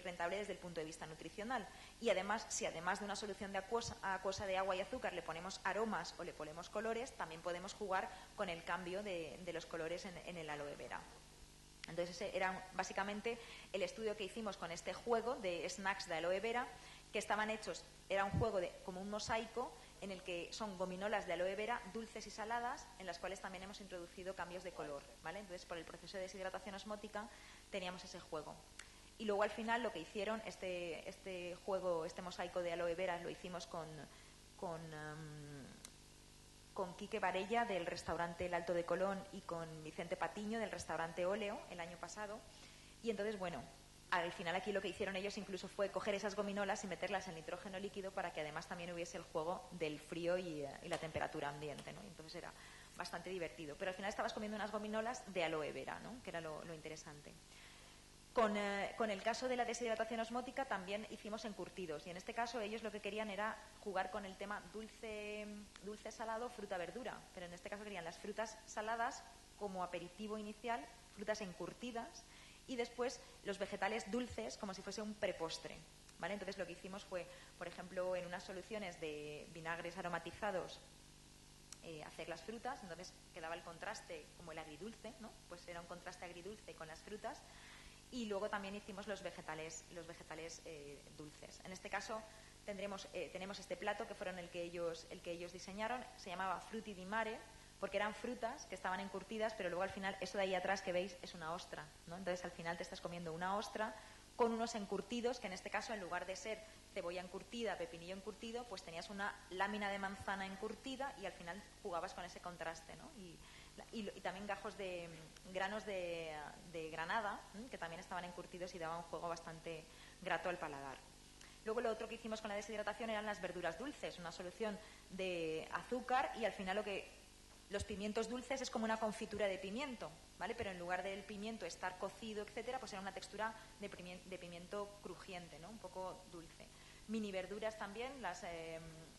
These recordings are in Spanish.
rentable desde el punto de vista nutricional. Y además, si además de una solución de acuosa de agua y azúcar le ponemos aromas o le ponemos colores, también podemos jugar con el cambio de los colores en el aloe vera. Entonces ese era básicamente el estudio que hicimos con este juego de snacks de aloe vera, que estaban hechos, era un juego como un mosaico en el que son gominolas de aloe vera dulces y saladas, en las cuales también hemos introducido cambios de color, ¿vale? Entonces por el proceso de deshidratación osmótica teníamos ese juego. Y luego al final lo que hicieron, este juego, este mosaico de aloe vera, lo hicimos con Quique Varella del restaurante El Alto de Colón y con Vicente Patiño del restaurante Óleo el año pasado. Y entonces, bueno, al final aquí lo que hicieron ellos incluso fue coger esas gominolas y meterlas en nitrógeno líquido para que además también hubiese el juego del frío y la temperatura ambiente, ¿no? Entonces era bastante divertido. Pero al final estabas comiendo unas gominolas de aloe vera, ¿no? Que era lo interesante. Con el caso de la deshidratación osmótica también hicimos encurtidos y en este caso ellos lo que querían era jugar con el tema dulce salado, fruta, verdura, pero en este caso querían las frutas saladas como aperitivo inicial, frutas encurtidas y después los vegetales dulces como si fuese un prepostre, ¿vale? Entonces lo que hicimos fue, por ejemplo, en unas soluciones de vinagres aromatizados hacer las frutas, entonces quedaba el contraste como el agridulce, ¿no? Pues era un contraste agridulce con las frutas. Y luego también hicimos los vegetales dulces. En este caso tenemos este plato que fueron el que ellos diseñaron, se llamaba Frutti di Mare, porque eran frutas que estaban encurtidas, pero luego al final eso de ahí atrás que veis es una ostra, ¿no? Entonces al final te estás comiendo una ostra con unos encurtidos, que en este caso en lugar de ser cebolla encurtida, pepinillo encurtido, pues tenías una lámina de manzana encurtida y al final jugabas con ese contraste, ¿no? Y también granos de granada, que también estaban encurtidos y daban un juego bastante grato al paladar. Luego lo otro que hicimos con la deshidratación eran las verduras dulces, una solución de azúcar y al final los pimientos dulces es como una confitura de pimiento, ¿vale? Pero en lugar del pimiento estar cocido, etcétera, pues era una textura de pimiento crujiente, ¿no? Un poco dulce. Mini verduras también, las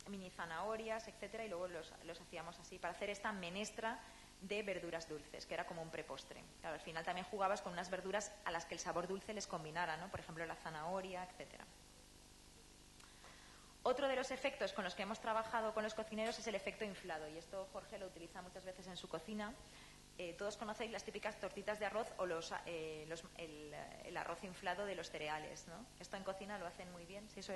mini zanahorias, etcétera, y luego los hacíamos así para hacer esta menestra de verduras dulces, que era como un prepostre. Claro, al final también jugabas con unas verduras a las que el sabor dulce les combinara, ¿no? Por ejemplo, la zanahoria, etcétera. Otro de los efectos con los que hemos trabajado con los cocineros es el efecto inflado, y esto Jorge lo utiliza muchas veces en su cocina. Todos conocéis las típicas tortitas de arroz o el arroz inflado de los cereales, ¿no? Esto en cocina lo hacen muy bien. Si esto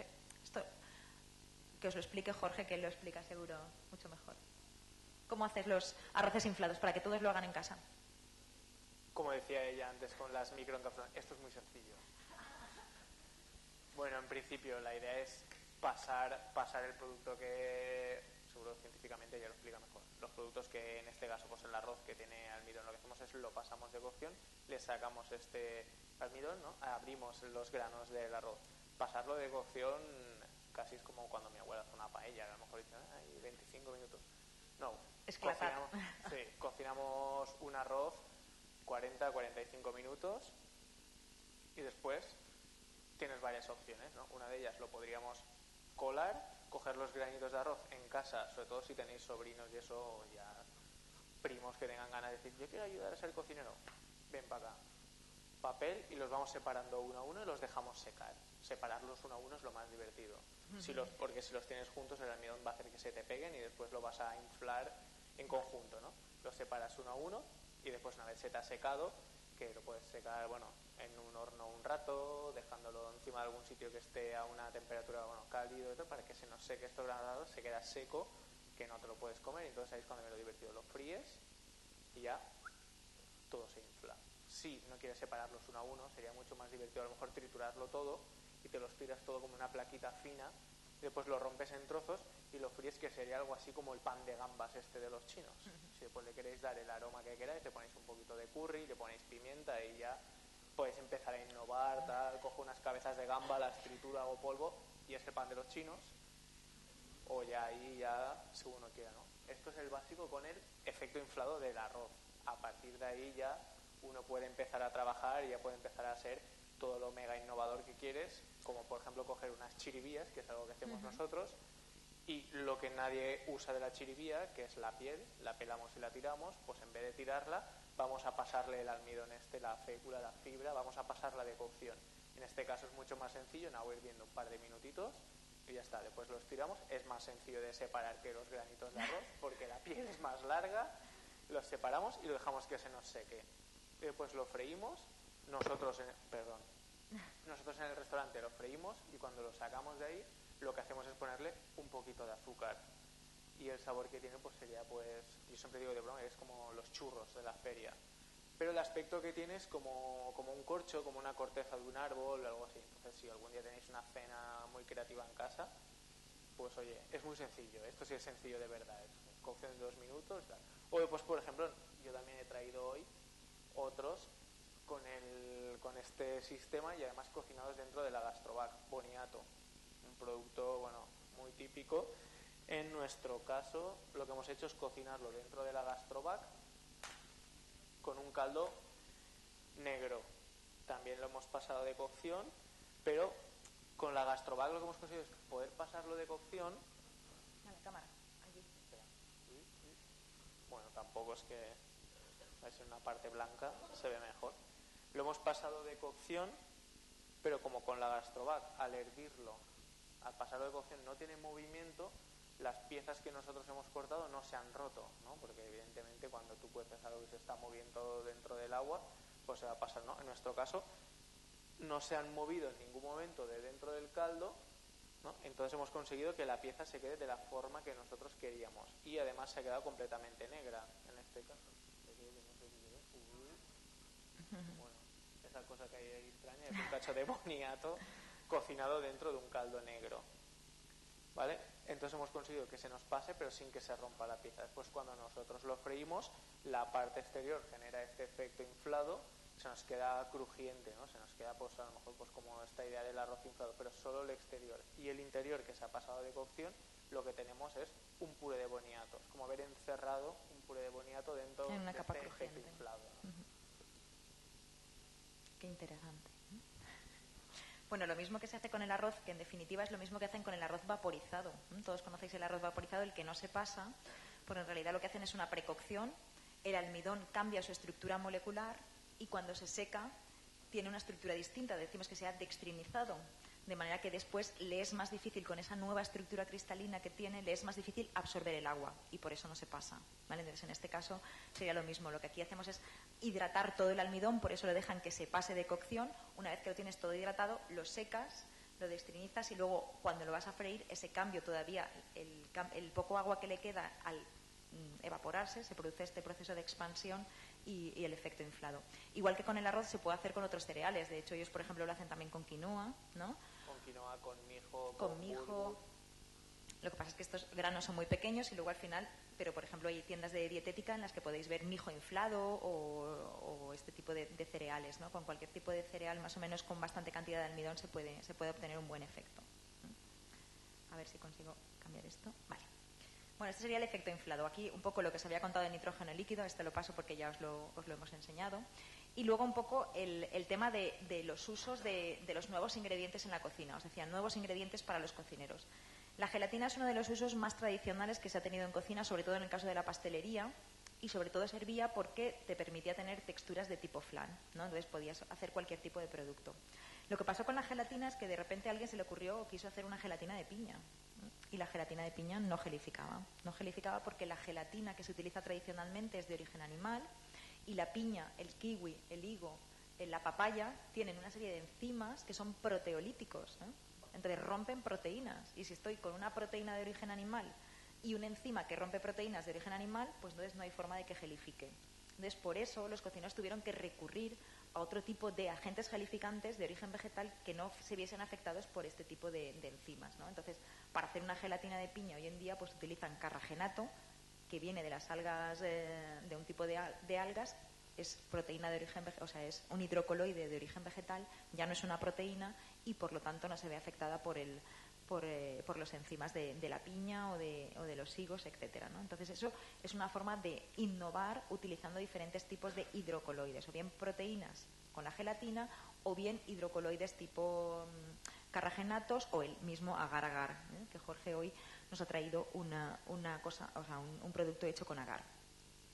que os lo explique Jorge, que él lo explica seguro mucho mejor. ¿Cómo haces los arroces inflados para que todos lo hagan en casa? Como decía ella antes con las microondas, esto es muy sencillo. Bueno, en principio la idea es pasar el producto que, seguro científicamente ya lo explica mejor, los productos que en este caso pues el arroz que tiene almidón, lo que hacemos es lo pasamos de cocción, le sacamos este almidón, ¿no? Abrimos los granos del arroz. Pasarlo de cocción casi es como cuando mi abuela hace una paella, a lo mejor dice, ay, 25 minutos. No, cocinamos un arroz 40-45 minutos y después tienes varias opciones, ¿no? Una de ellas lo podríamos colar, coger los granitos de arroz en casa, sobre todo si tenéis sobrinos y eso, ya primos que tengan ganas de decir, yo quiero ayudar a ser cocinero, ven para acá, papel y los vamos separando uno a uno y los dejamos secar. Separarlos uno a uno es lo más divertido, porque si los tienes juntos el almidón va a hacer que se te peguen y después lo vas a inflar en conjunto, ¿no? Los separas uno a uno y después una vez se te ha secado, que lo puedes secar, bueno, en un horno un rato, dejándolo encima de algún sitio que esté a una temperatura, bueno, cálido y todo, para que se nos seque estos granados, se queda seco, que no te lo puedes comer, y entonces ahí es cuando me lo divertido, lo fríes y ya todo se infla. Si no quieres separarlos uno a uno, sería mucho más divertido a lo mejor triturarlo todo y te los tiras todo como una plaquita fina, y después lo rompes en trozos y lo fríes, que sería algo así como el pan de gambas de los chinos. Si después le queréis dar el aroma que queráis, le ponéis un poquito de curry, le ponéis pimienta y ya podéis empezar a innovar, tal, cojo unas cabezas de gamba, las trituro, hago polvo y es el pan de los chinos, o ya ahí ya según uno quiera, ¿no? Esto es el básico con el efecto inflado del arroz. A partir de ahí ya uno puede empezar a trabajar y ya puede empezar a hacer todo lo mega innovador que quieres, como por ejemplo coger unas chiribías, que es algo que hacemos nosotros, y lo que nadie usa de la chiribía, que es la piel, la pelamos y la tiramos, pues en vez de tirarla vamos a pasarle el almidón la fécula, la fibra, vamos a pasarla de cocción. En este caso es mucho más sencillo, en agua hirviendo un par de minutitos y ya está, después los tiramos. Es más sencillo de separar que los granitos de arroz porque la piel es más larga. Los separamos y lo dejamos que se nos seque. Y después lo freímos. Nosotros en el restaurante lo freímos y cuando lo sacamos de ahí lo que hacemos es ponerle un poquito de azúcar. Y el sabor que tiene pues sería, pues, yo siempre digo de broma, es como los churros de la feria. Pero el aspecto que tiene es como un corcho, como una corteza de un árbol o algo así. Entonces, si algún día tenéis una cena muy creativa en casa, pues oye, es muy sencillo. Esto sí es sencillo de verdad. Es cocción de 2 minutos. Tal. O pues, por ejemplo, yo también he traído hoy otros con este sistema y además cocinados dentro de la Gastrovac, boniato. Un producto, bueno, muy típico. En nuestro caso, lo que hemos hecho es cocinarlo dentro de la Gastrovac con un caldo negro. También lo hemos pasado de cocción, pero con la Gastrovac lo que hemos conseguido es poder pasarlo de cocción. A la cámara, allí. Bueno, tampoco es que es en una parte blanca, se ve mejor. Lo hemos pasado de cocción, pero como con la Gastrovac, al hervirlo, al pasarlo de cocción no tiene movimiento, las piezas que nosotros hemos cortado no se han roto, ¿no? Porque evidentemente cuando tú cueces algo que se está moviendo dentro del agua, pues se va a pasar, ¿no? En nuestro caso no se han movido en ningún momento de dentro del caldo, ¿no? Entonces hemos conseguido que la pieza se quede de la forma que nosotros queríamos y además se ha quedado completamente negra en este caso. Bueno, esa cosa que hay ahí extraña es un cacho de boniato cocinado dentro de un caldo negro, ¿vale? Entonces hemos conseguido que se nos pase pero sin que se rompa la pieza. Después cuando nosotros lo freímos, la parte exterior genera este efecto inflado, se nos queda crujiente, ¿no? Se nos queda pues a lo mejor pues como esta idea del arroz inflado, pero solo el exterior. Y el interior, que se ha pasado de cocción, lo que tenemos es un puré de boniato. Es como haber encerrado un puré de boniato dentro en una de capa este crujiente. efecto inflado, ¿no? Qué interesante. Bueno, lo mismo que se hace con el arroz, que en definitiva es lo mismo que hacen con el arroz vaporizado. Todos conocéis el arroz vaporizado, el que no se pasa, porque en realidad lo que hacen es una precocción, el almidón cambia su estructura molecular y cuando se seca tiene una estructura distinta, decimos que se ha dextrinizado, de manera que después le es más difícil, con esa nueva estructura cristalina que tiene, le es más difícil absorber el agua y por eso no se pasa, ¿vale? Entonces en este caso sería lo mismo, lo que aquí hacemos es hidratar todo el almidón, por eso lo dejan que se pase de cocción. Una vez que lo tienes todo hidratado, lo secas, lo destrinizas y luego cuando lo vas a freír, ese cambio todavía, el poco agua que le queda al evaporarse, se produce este proceso de expansión y el efecto inflado. Igual que con el arroz se puede hacer con otros cereales, de hecho ellos por ejemplo lo hacen también con quinoa, ¿no? Con quinoa, con mijo, con mijo. Lo que pasa es que estos granos son muy pequeños y luego al final, pero por ejemplo hay tiendas de dietética en las que podéis ver mijo inflado o este tipo de cereales, ¿no? Con cualquier tipo de cereal más o menos con bastante cantidad de almidón se puede obtener un buen efecto. A ver si consigo cambiar esto. Vale. Bueno, este sería el efecto inflado. Aquí un poco lo que os había contado de nitrógeno líquido, este lo paso porque ya os lo hemos enseñado. Y luego un poco el tema de los usos de los nuevos ingredientes en la cocina. Os decía, nuevos ingredientes para los cocineros. La gelatina es uno de los usos más tradicionales que se ha tenido en cocina, sobre todo en el caso de la pastelería, y sobre todo servía porque te permitía tener texturas de tipo flan, ¿no? Entonces podías hacer cualquier tipo de producto. Lo que pasó con la gelatina es que de repente a alguien se le ocurrió o quiso hacer una gelatina de piña, ¿no? Y la gelatina de piña no gelificaba. No gelificaba porque la gelatina que se utiliza tradicionalmente es de origen animal y la piña, el kiwi, el higo, la papaya tienen una serie de enzimas que son proteolíticos, ¿no? Entonces rompen proteínas y si estoy con una proteína de origen animal y una enzima que rompe proteínas de origen animal, pues entonces no hay forma de que gelifique. Entonces por eso los cocineros tuvieron que recurrir a otro tipo de agentes gelificantes de origen vegetal que no se viesen afectados por este tipo de enzimas, ¿no? Entonces para hacer una gelatina de piña hoy en día pues utilizan carragenato, que viene de las algas, de un tipo de algas, es proteína de origen vegetal, o sea, es un hidrocoloide de origen vegetal, ya no es una proteína y por lo tanto no se ve afectada por los enzimas de la piña o de los higos, etcétera, ¿no? Entonces eso es una forma de innovar utilizando diferentes tipos de hidrocoloides, o bien proteínas con la gelatina o bien hidrocoloides tipo carragenatos o el mismo agar-agar, que Jorge hoy nos ha traído una cosa, o sea, un producto hecho con agar.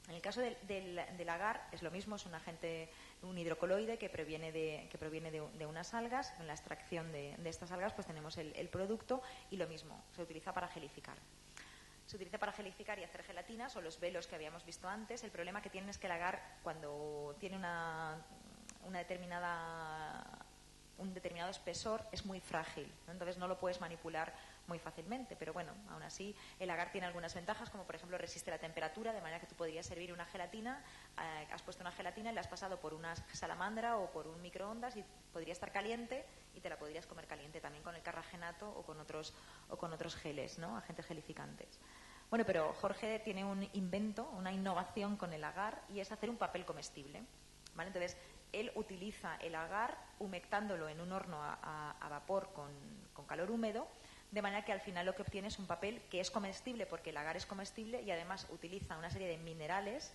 En el caso del agar es lo mismo, es un agente un hidrocoloide que proviene de unas algas. En la extracción de estas algas pues tenemos el producto, y lo mismo, se utiliza para gelificar. Se utiliza para gelificar y hacer gelatinas o los velos que habíamos visto antes. El problema que tienen es que el agar, cuando tiene un determinado espesor, es muy frágil, ¿no? Entonces no lo puedes manipular muy fácilmente, pero bueno, aún así el agar tiene algunas ventajas, como por ejemplo resiste la temperatura, de manera que tú podrías servir una gelatina, has puesto una gelatina y la has pasado por una salamandra o por un microondas y podría estar caliente y te la podrías comer caliente, también con el carragenato o con otros geles, ¿no? Agentes gelificantes. Bueno, pero Jorge tiene un invento, una innovación con el agar, y es hacer un papel comestible, ¿vale? Entonces él utiliza el agar humectándolo en un horno a vapor con calor húmedo, de manera que al final lo que obtiene es un papel que es comestible, porque el agar es comestible, y además utiliza una serie de minerales,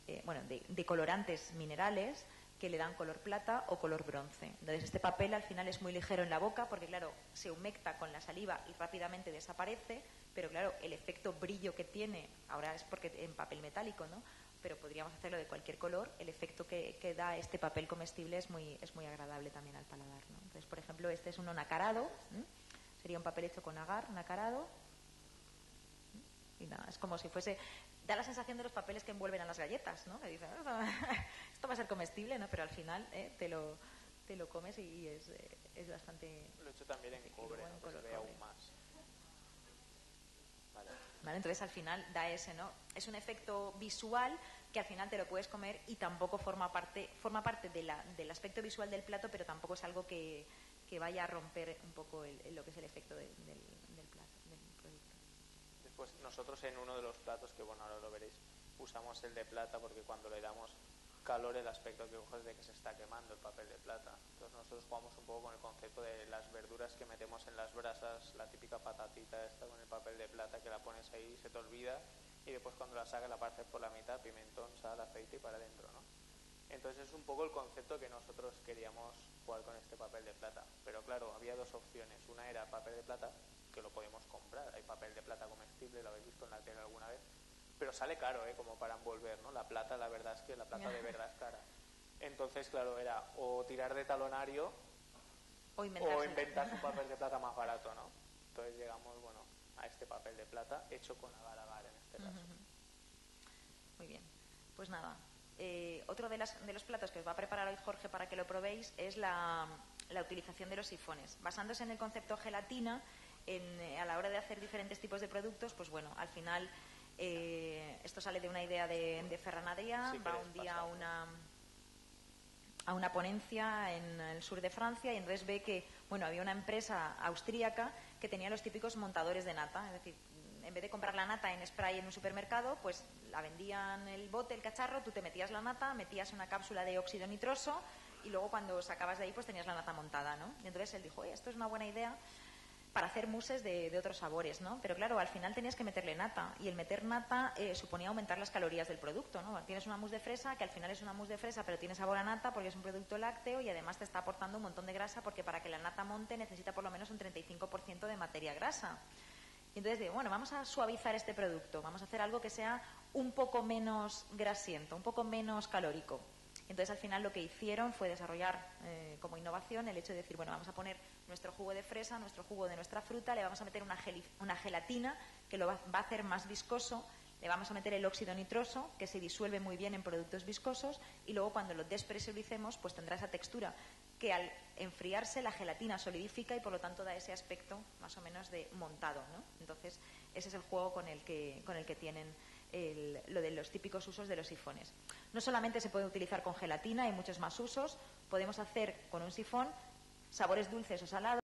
de colorantes minerales que le dan color plata o color bronce. Entonces este papel al final es muy ligero en la boca, porque claro, se humecta con la saliva y rápidamente desaparece, pero claro, el efecto brillo que tiene, ahora es porque en papel metálico, ¿no?, pero podríamos hacerlo de cualquier color, el efecto que da este papel comestible es muy agradable también al paladar, ¿no? Entonces, por ejemplo, este es un nacarado, sería un papel hecho con agar, nacarado, y nada, es como si fuese, da la sensación de los papeles que envuelven a las galletas, ¿no? Que dicen, esto va a ser comestible, ¿no? Pero al final te lo comes y es bastante... Lo he hecho también en cobre, ¿no?, que se ve aún más. ¿Vale? Entonces al final da ese, ¿no? Es un efecto visual que al final te lo puedes comer y tampoco forma parte del aspecto visual del plato, pero tampoco es algo que vaya a romper un poco lo que es el efecto del plato, del producto. Después nosotros en uno de los platos, que bueno, ahora lo veréis, usamos el de plata, porque cuando le damos calor el aspecto que coge es de que se está quemando el papel de plata. Entonces nosotros jugamos un poco con el concepto de las verduras que metemos en las brasas, la típica patatita esta con el papel de plata, que la pones ahí, se te olvida, y después cuando la sacas la partes por la mitad, pimentón, sal, aceite y para adentro, ¿no? Entonces es un poco el concepto que nosotros queríamos jugar con este papel de plata. Pero claro, había dos opciones. Una era papel de plata, que lo podemos comprar, hay papel de plata comestible, lo habéis visto en la tele alguna vez, pero sale caro, como para envolver, ¿no? La plata, la verdad es que la plata de verdad es cara. Entonces, claro, era o tirar de talonario o inventarse un papel de plata más barato, ¿no? Entonces llegamos, bueno, a este papel de plata hecho con agar-agar en este caso. Muy bien, pues nada. Otro de los platos que os va a preparar hoy Jorge para que lo probéis es la utilización de los sifones. Basándose en el concepto gelatina, a la hora de hacer diferentes tipos de productos, pues bueno, al final... esto sale de una idea de Ferran Adrià, va un día a una ponencia en el sur de Francia, y entonces ve que había una empresa austríaca que tenía los típicos montadores de nata, es decir, en vez de comprar la nata en spray en un supermercado, pues la vendían el bote, el cacharro, tú te metías la nata, metías una cápsula de óxido nitroso y luego cuando sacabas de ahí pues tenías la nata montada, ¿no? Y entonces él dijo, esto es una buena idea para hacer mousses de otros sabores, ¿no? Pero claro, al final tenías que meterle nata, y el meter nata suponía aumentar las calorías del producto, ¿no? Tienes una mousse de fresa, que al final es una mousse de fresa, pero tiene sabor a nata porque es un producto lácteo y además te está aportando un montón de grasa, porque para que la nata monte necesita por lo menos un 35% de materia grasa. Y entonces digo, bueno, vamos a suavizar este producto, vamos a hacer algo que sea un poco menos grasiento, un poco menos calórico. Entonces, al final lo que hicieron fue desarrollar como innovación el hecho de decir, bueno, vamos a poner nuestro jugo de fresa, nuestro jugo de nuestra fruta, le vamos a meter una gelatina que lo va a hacer más viscoso, le vamos a meter el óxido nitroso, que se disuelve muy bien en productos viscosos, y luego cuando lo despresuricemos, pues tendrá esa textura que al enfriarse la gelatina solidifica y por lo tanto da ese aspecto más o menos de montado, ¿no? Entonces, ese es el juego con el que tienen lo de los típicos usos de los sifones. No solamente se puede utilizar con gelatina, hay muchos más usos. Podemos hacer con un sifón sabores dulces o salados.